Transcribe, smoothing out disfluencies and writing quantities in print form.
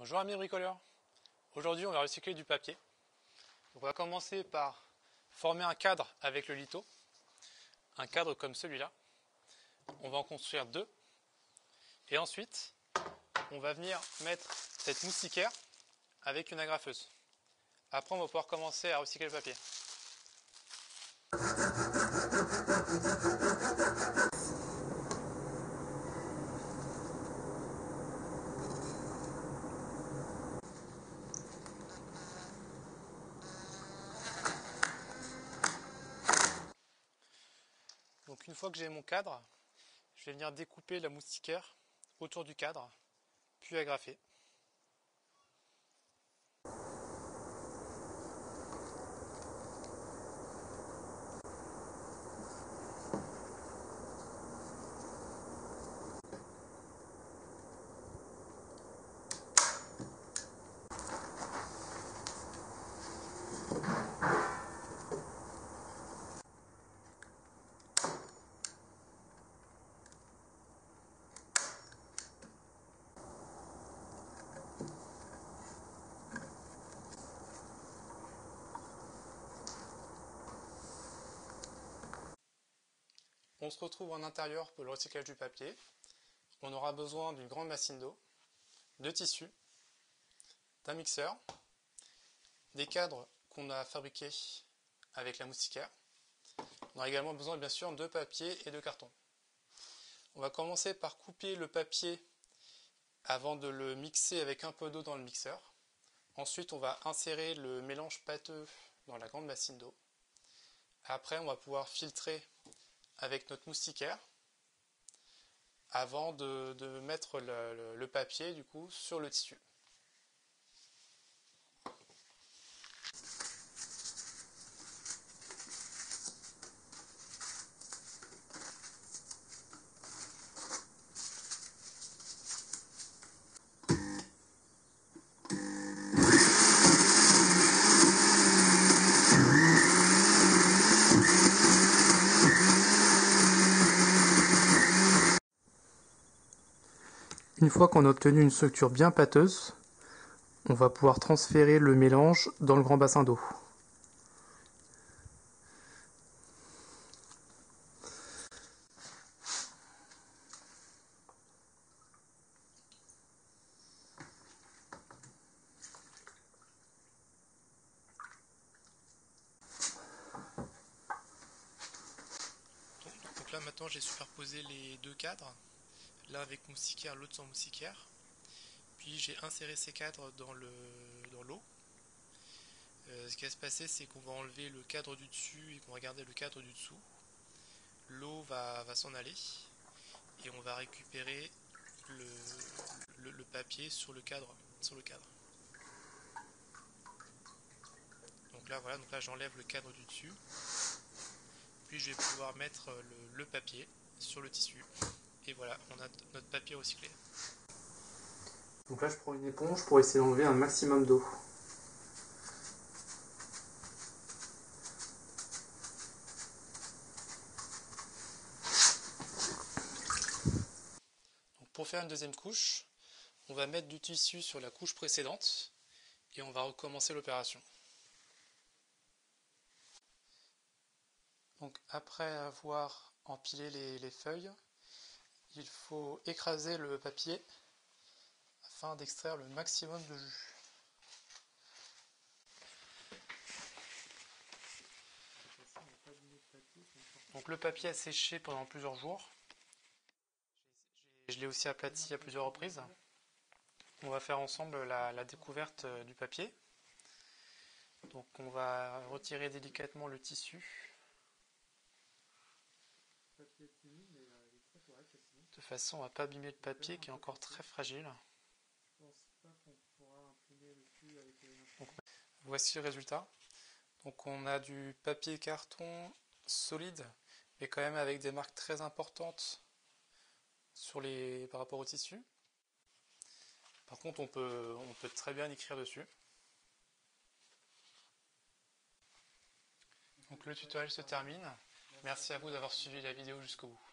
Bonjour amis bricoleurs. Aujourd'hui on va recycler du papier. Donc, on va commencer par former un cadre avec le litho. Un cadre comme celui-là. On va en construire deux. Et ensuite on va venir mettre cette moustiquaire avec une agrafeuse. Après on va pouvoir commencer à recycler le papier. Donc une fois que j'ai mon cadre, je vais venir découper la moustiquaire autour du cadre, puis agrafer. On se retrouve en intérieur pour le recyclage du papier. On aura besoin d'une grande machine d'eau, de tissus, d'un mixeur, des cadres qu'on a fabriqués avec la moustiquaire. On aura également besoin bien sûr de papier et de carton. On va commencer par couper le papier avant de le mixer avec un peu d'eau dans le mixeur. Ensuite on va insérer le mélange pâteux dans la grande machine d'eau. Après on va pouvoir filtrer avec notre moustiquaire avant de mettre le papier du coup sur le tissu. Une fois qu'on a obtenu une structure bien pâteuse, on va pouvoir transférer le mélange dans le grand bassin d'eau. Donc là maintenant j'ai superposé les deux cadres, l'un avec moustiquaire, l'autre sans moustiquaire. Puis j'ai inséré ces cadres dans l'eau. Ce qui va se passer, c'est qu'on va enlever le cadre du dessus et qu'on va garder le cadre du dessous. L'eau va s'en aller et on va récupérer le papier sur le cadre. Donc là voilà, donc là j'enlève le cadre du dessus. Puis je vais pouvoir mettre le papier sur le tissu. Et voilà, on a notre papier recyclé. Donc là je prends une éponge pour essayer d'enlever un maximum d'eau. Pour faire une deuxième couche, on va mettre du tissu sur la couche précédente et on va recommencer l'opération. Donc après avoir empilé les feuilles, il faut écraser le papier afin d'extraire le maximum de jus. Donc le papier a séché pendant plusieurs jours. Je l'ai aussi aplati à plusieurs reprises. On va faire ensemble la découverte du papier. Donc on va retirer délicatement le tissu de façon à ne pas abîmer le papier qui est encore très fragile. Donc, voici le résultat. Donc on a du papier carton solide, mais quand même avec des marques très importantes par rapport au tissu. Par contre on peut très bien écrire dessus. Donc le tutoriel se termine. Merci à vous d'avoir suivi la vidéo jusqu'au bout.